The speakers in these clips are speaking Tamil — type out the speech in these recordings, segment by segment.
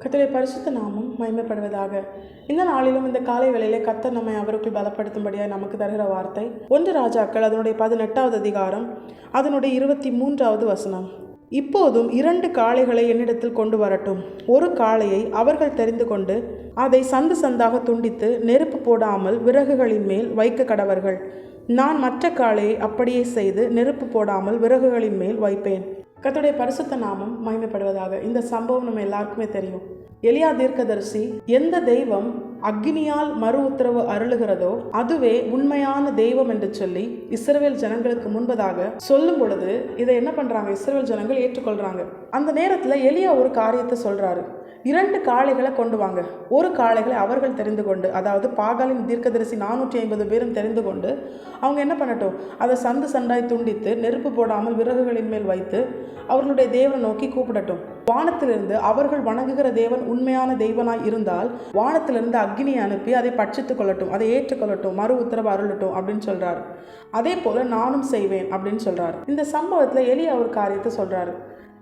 கர்த்தருடைய பரிசுத்த நாமம் மகிமைப்படுவதாக. இந்த நாளிலும் இந்த காலை வேளையிலே கர்த்தர் நம்மை அவருக்குள் பலப்படுத்தும்படியாக நமக்கு தருகிற வார்த்தை 1 ராஜாக்கள் அதனுடைய 18வது அதிகாரம் அதனுடைய 23வது வசனம். இப்போதும் 2 காளைகளை என்னிடத்தில் கொண்டு வரட்டும். ஒரு காளையை அவர்கள் தெரிந்து கொண்டு அதை சந்து சந்தாக துண்டித்து நெருப்பு போடாமல் விறகுகளின் மேல் வைக்க கடவர்கள். நான் மற்ற காளையை அப்படியே செய்து நெருப்பு போடாமல் விறகுகளின் மேல் வைப்பேன். கர்த்தருடைய பரிசுத்த நாமம் மகிமைப்படுவதாக. இந்த சம்பவம் நம்ம எல்லாருக்குமே தெரியும். எலியா தீர்க்கதரிசி, எந்த தெய்வம் அக்னியால் மறு உத்தரவு அருளுகிறதோ அதுவே உண்மையான தெய்வம் என்று சொல்லி இஸ்ரவேல் ஜனங்களுக்கு முன்பதாக சொல்லும் பொழுது இதை என்ன பண்றாங்க? இஸ்ரவேல் ஜனங்கள் ஏற்றுக்கொள்றாங்க. அந்த நேரத்துல எலியா ஒரு காரியத்தை சொல்றாரு. 2 காளைகளை கொண்டு வாங்க. ஒரு காளைகளை அவர்கள் தெரிந்து கொண்டு, அதாவது பாகாலின் தீர்க்கதரிசி 450 பேரும் தெரிந்து கொண்டு அவங்க என்ன பண்ணட்டும், அதை சந்து சண்டாய் துண்டித்து நெருப்பு போடாமல் விறகுகளின் மேல் வைத்து அவர்களுடைய தேவனை நோக்கி கூப்பிடட்டும். வானத்திலிருந்து அவர்கள் வணங்குகிற தேவன் உண்மையான தெய்வனாய் இருந்தால் வானத்திலிருந்து அக்னியை அனுப்பி அதை பட்சித்துக் கொள்ளட்டும், அதை ஏற்றுக்கொள்ளட்டும், மறு உத்தரவு அருளட்டும் அப்படின்னு சொல்றாரு. அதே போல நானும் செய்வேன் அப்படின்னு சொல்றாரு. இந்த சம்பவத்துல எலியா ஒரு காரியத்தை சொல்றாரு.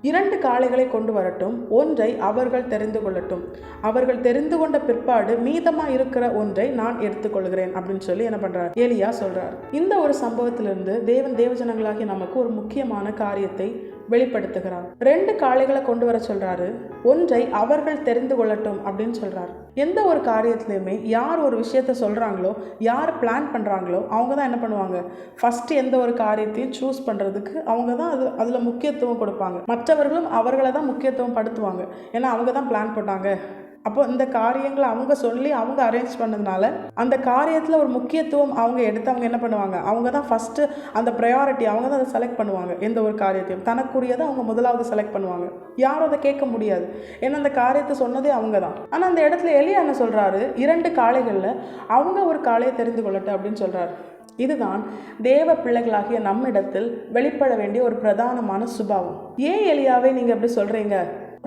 2 காளைகளை கொண்டு வரட்டும், ஒன்றை அவர்கள் தெரிந்து கொள்ளட்டும், அவர்கள் தெரிந்து கொண்ட பிற்பாடு மீதமா இருக்கிற ஒன்றை நான் எடுத்துக்கொள்கிறேன் அப்படின்னு சொல்லி என்ன பண்றார்? எலியா சொல்றார். இந்த ஒரு சம்பவத்திலிருந்து தேவன் தேவஜனங்களாகி நமக்கு ஒரு முக்கியமான காரியத்தை வெளிப்படுத்துகிறார். 2 காளைகளை கொண்டு வர சொல்றாரு, ஒன்றை அவர்கள் தெரிந்து கொள்ளட்டும் அப்படின்னு சொல்றாரு. எந்த ஒரு காரியத்திலையுமே யார் ஒரு விஷயத்த சொல்றாங்களோ, யார் பிளான் பண்றாங்களோ அவங்க தான் என்ன பண்ணுவாங்க? ஃபர்ஸ்ட் எந்த ஒரு காரியத்தையும் சூஸ் பண்றதுக்கு அவங்க தான் அதுல முக்கியத்துவம் கொடுப்பாங்க. மற்றவர்களும் அவர்களை தான் முக்கியத்துவம் படுத்துவாங்க. ஏன்னா அவங்க தான் பிளான் போட்டாங்க. அப்போ இந்த காரியங்களை அவங்க சொல்லி அவங்க அரேஞ்ச் பண்ணதுனால அந்த காரியத்தில் ஒரு முக்கியத்துவம் அவங்க எடுத்து அவங்க என்ன பண்ணுவாங்க? அவங்க தான் ஃபஸ்ட்டு அந்த ப்ரையாரிட்டி அவங்க தான் அதை செலக்ட் பண்ணுவாங்க. எந்த ஒரு காரியத்தையும் தனக்குரியதை அவங்க முதலாவது செலக்ட் பண்ணுவாங்க. யாரும் அதை கேட்க முடியாது. ஏன்னா அந்த காரியத்தை சொன்னதே அவங்க தான். ஆனால் அந்த இடத்துல எலியா என்ன சொல்கிறாரு? 2 காளைகளில் அவங்க ஒரு காளையை தெரிந்து கொள்ளட்டும் அப்படின்னு சொல்கிறாரு. இதுதான் தேவ பிள்ளைகளாகிய நம்மிடத்தில் வெளிப்பட வேண்டிய ஒரு பிரதானமான சுபாவம். ஏன் எலியாவே நீங்கள் எப்படி சொல்கிறீங்க?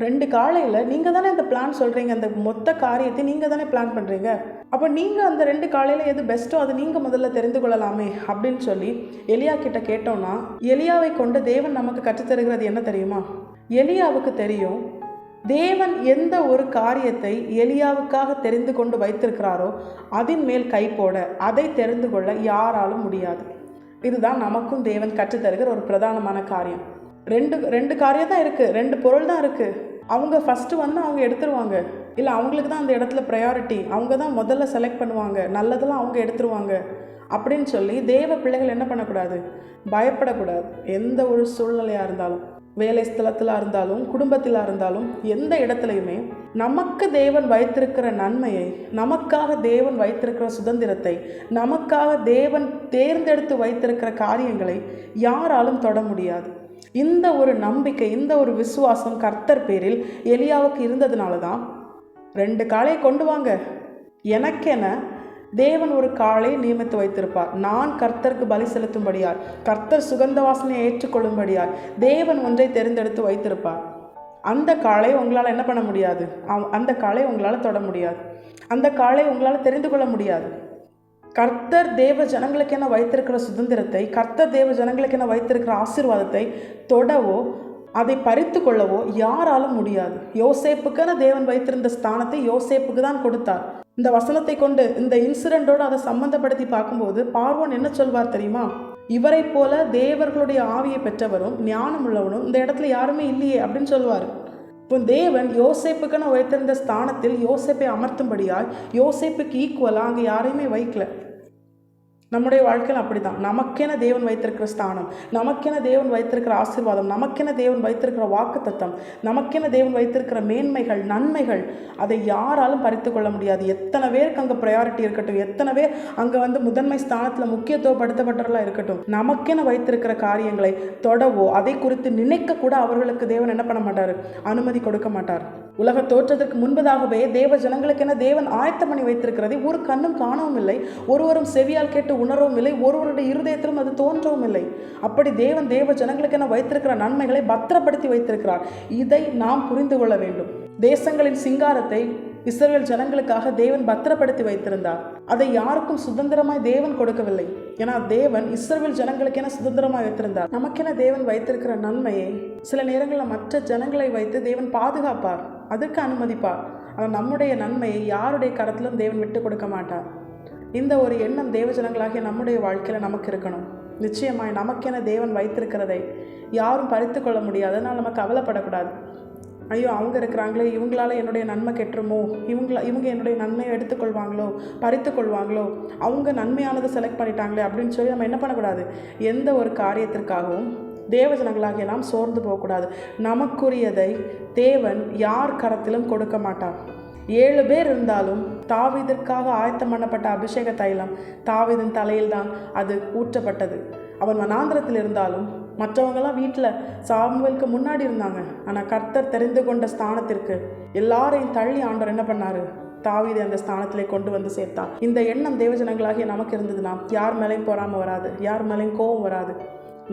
2 காளையில் நீங்கள் தானே இந்த பிளான் சொல்கிறீங்க, அந்த மொத்த காரியத்தை நீங்கள் தானே பிளான் பண்ணுறீங்க. அப்போ நீங்கள் அந்த 2 காளையில் எது பெஸ்ட்டோ அதை நீங்கள் முதல்ல தெரிந்து கொள்ளலாமே அப்படின்னு சொல்லி எலியா கிட்ட கேட்டோம்னா, எலியாவை கொண்டு தேவன் நமக்கு கற்றுத்தருகிறது என்ன தெரியுமா? எலியாவுக்கு தெரியும் தேவன் எந்த ஒரு காரியத்தை எலியாவுக்காக தெரிந்து கொண்டு வைத்திருக்கிறாரோ அதன் மேல் கை போட, அதை தெரிந்து கொள்ள யாராலும் முடியாது. இதுதான் நமக்கும் தேவன் கற்றுத்தருகிற ஒரு பிரதானமான காரியம். ரெண்டு காரியம் தான் இருக்குது, 2 பொருள் தான் இருக்குது. அவங்க ஃபஸ்ட்டு வந்து அவங்க எடுத்துருவாங்க, இல்லை அவங்களுக்கு தான் அந்த இடத்துல ப்ரையாரிட்டி, அவங்க தான் முதல்ல செலக்ட் பண்ணுவாங்க, நல்லதெல்லாம் அவங்க எடுத்துருவாங்க அப்படின்னு சொல்லி தேவ பிள்ளைகள் என்ன பண்ணக்கூடாது? பயப்படக்கூடாது. எந்த ஒரு சூழ்நிலையாக இருந்தாலும், வேலை ஸ்தலத்தில் இருந்தாலும், குடும்பத்தில் இருந்தாலும், எந்த இடத்துலையுமே நமக்கு தேவன் வைத்திருக்கிற நன்மையை, நமக்காக தேவன் வைத்திருக்கிற சுதந்திரத்தை, நமக்காக தேவன் தேர்ந்தெடுத்து வைத்திருக்கிற காரியங்களை யாராலும் தொட முடியாது. இந்த ஒரு நம்பிக்கை, இந்த ஒரு விசுவாசம் கர்த்தர் பேரில் எலியாவுக்கு இருந்ததுனால தான் 2 காளையை கொண்டு வாங்க, எனக்கென தேவன் ஒரு காளையை நியமித்து வைத்திருப்பார். நான் கர்த்தருக்கு பலி செலுத்தும்படியார், கர்த்தர் சுகந்த வாசனையை ஏற்றுக்கொள்ளும்படியார் தேவன் ஒன்றை தெரிந்தெடுத்து வைத்திருப்பார். அந்த காளையை உங்களால் என்ன பண்ண முடியாது? அந்த காளையை உங்களால் தொட முடியாது, அந்த காளையை உங்களால் தெரிந்து கொள்ள முடியாது. கர்த்தர் தேவ ஜனங்களுக்கென வைத்திருக்கிற சுதந்திரத்தை, கர்த்தர் தேவ ஜனங்களுக்கென வைத்திருக்கிற ஆசீர்வாதத்தை தொடவோ அதை பறித்து கொள்ளவோ யாராலும் முடியாது. யோசேப்புக்கென தேவன் வைத்திருந்த ஸ்தானத்தை யோசேப்புக்கு தான் கொடுத்தார். இந்த வசனத்தை கொண்டு இந்த இன்சிடென்ட்டோடு அதை சம்பந்தப்படுத்தி பார்க்கும்போது பார்வோன் என்ன சொல்வார் தெரியுமா? இவரை போல தேவர்களுடைய ஆவியை பெற்றவரும் ஞானம் உள்ளவனும் இந்த இடத்துல யாருமே இல்லையே அப்படின்னு சொல்வார். இப்போ தேவன் யோசேப்புக்கென வைத்திருந்த ஸ்தானத்தில் யோசேப்பை அமர்த்தும்படியால் யோசேப்புக்கு ஈக்குவலாக அங்கே யாரையுமே வைக்கல. நம்முடைய வாழ்க்கையில் அப்படி தான். நமக்கென தேவன் வைத்திருக்கிற ஸ்தானம், நமக்கென தேவன் வைத்திருக்கிற ஆசீர்வாதம், நமக்கென தேவன் வைத்திருக்கிற வாக்குத்தத்தம், நமக்கென தேவன் வைத்திருக்கிற மேன்மைகள், நன்மைகள், அதை யாராலும் பறித்து கொள்ள முடியாது. எத்தனை பேருக்கு அங்கே ப்ரையாரிட்டி இருக்கட்டும், எத்தனை பேர் அங்கே முதன்மை ஸ்தானத்தில் முக்கியத்துவப்படுத்தப்பட்டவர்களாக இருக்கட்டும், நமக்கென வைத்திருக்கிற காரியங்களை தொடவோ அதை குறித்து நினைக்க கூட அவர்களுக்கு தேவன் என்ன பண்ண மாட்டார்? அனுமதி கொடுக்க மாட்டார். உலக தோற்றத்திற்கு முன்பதாகவே தேவ ஜனங்களுக்கென தேவன் ஆயத்தம் பண்ணி வைத்திருக்கிறதை ஒரு கண்ணும் காணவும் இல்லை, ஒருவரும் செவியால் கேட்டு உணரவும் இல்லை, ஒருவருடைய இருதயத்திலும் அது தோன்றவும் இல்லை. அப்படி தேவன் தேவ ஜனங்களுக்கென வைத்திருக்கிற நன்மைகளை பத்திரப்படுத்தி வைத்திருக்கிறார். இதை நாம் புரிந்து கொள்ள வேண்டும். தேசங்களின் சிங்காரத்தை இஸ்ரவேல் ஜனங்களுக்காக தேவன் பத்திரப்படுத்தி வைத்திருந்தார். அதை யாருக்கும் சுதந்திரமாய் தேவன் கொடுக்கவில்லை. ஏன்னா தேவன் இஸ்ரவேல் ஜனங்களுக்கென சுதந்திரமாய் வைத்திருந்தார். நமக்கென தேவன் வைத்திருக்கிற நன்மையை சில நேரங்களில் மற்ற ஜனங்களை வைத்து தேவன் பாதுகாப்பார், அதற்கு அனுமதிப்பார். ஆனால் நம்முடைய நன்மையை யாருடைய கரத்திலும் தேவன் விட்டு கொடுக்க மாட்டார். இந்த ஒரு எண்ணம் தேவ ஜனங்களாகிய நம்முடைய வாழ்க்கையில் நமக்கு இருக்கணும். நிச்சயமாய் நமக்கென தேவன் வைத்திருக்கிறதை யாரும் பறித்து கொள்ள முடியாது. அதனால் நம்ம கவலைப்படக்கூடாது. ஐயோ, அவங்க இருக்கிறாங்களே, இவங்களால என்னுடைய நன்மை கெட்டுருமோ, இவங்க என்னுடைய நன்மையை எடுத்துக்கொள்வாங்களோ, பறித்து கொள்வாங்களோ, அவங்க நன்மையானதை செலக்ட் பண்ணிட்டாங்களே அப்படின்னு சொல்லி நம்ம என்ன பண்ணக்கூடாது. எந்த ஒரு காரியத்திற்காகவும் தேவஜனங்களாகிய நாம் சோர்ந்து போகக்கூடாது. நமக்குரியதை தேவன் யார் கரத்திலும் கொடுக்க மாட்டார். 7 பேர் இருந்தாலும் தாவீதிற்காக ஆயத்தம் பண்ணப்பட்ட அபிஷேக தைலம் தாவீதின் தலையில் தான் அது ஊற்றப்பட்டது. அவன் வனாந்திரத்தில் இருந்தாலும் மற்றவங்களாம் வீட்டில் சாமுவேலுக்கு முன்னாடி இருந்தாங்க. ஆனால் கர்த்தர் தெரிந்து கொண்ட ஸ்தானத்திற்கு எல்லாரையும் தள்ளி ஆண்டவர் என்ன பண்ணாரு, தாவீதை அந்த ஸ்தானத்திலே கொண்டு வந்து சேர்த்தார். இந்த எண்ணம் தேவஜனங்களாகிய நமக்கு இருந்ததுன்னா யார் மேலேயும் பொறாமை வராது, யார் மேலேயும் கோபம் வராது.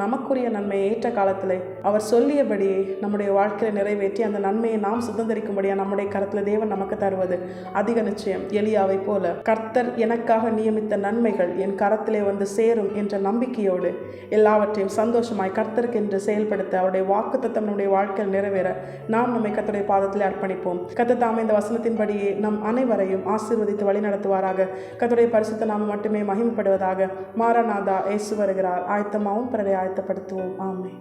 நமக்குரிய நன்மையை ஏற்ற காலத்தில் அவர் சொல்லியபடியே நம்முடைய வாழ்க்கையை நிறைவேற்றி அந்த நன்மையை நாம் சுதந்திரிக்கும்படியாக நம்முடைய கரத்தில் தேவன் நமக்கு தருவது அதிக நிச்சயம். எலியாவை போல கர்த்தர் எனக்காக நியமித்த நன்மைகள் என் கரத்திலே வந்து சேரும் என்ற நம்பிக்கையோடு எல்லாவற்றையும் சந்தோஷமாய் கர்த்தருக்கு என்று செயல்படுத்த அவருடைய வாக்குத்தத்தம் நம்முடைய வாழ்க்கையில் நிறைவேற நாம் நம்மை கர்த்தருடைய பாதத்தில் அர்ப்பணிப்போம். கர்த்தர் தாமே இந்த வசனத்தின்படியே நம் அனைவரையும் ஆசீர்வதித்து வழி நடத்துவாராக. கர்த்தருடைய பரிசுத்த நாமம் மட்டுமே மகிமைப்படுவதாக. மாரநாதா, இயேசு வருகிறார். ஆயத்தமாகவும் பிறரை ஆயத்தப்படுத்துவோம். ஆமென்.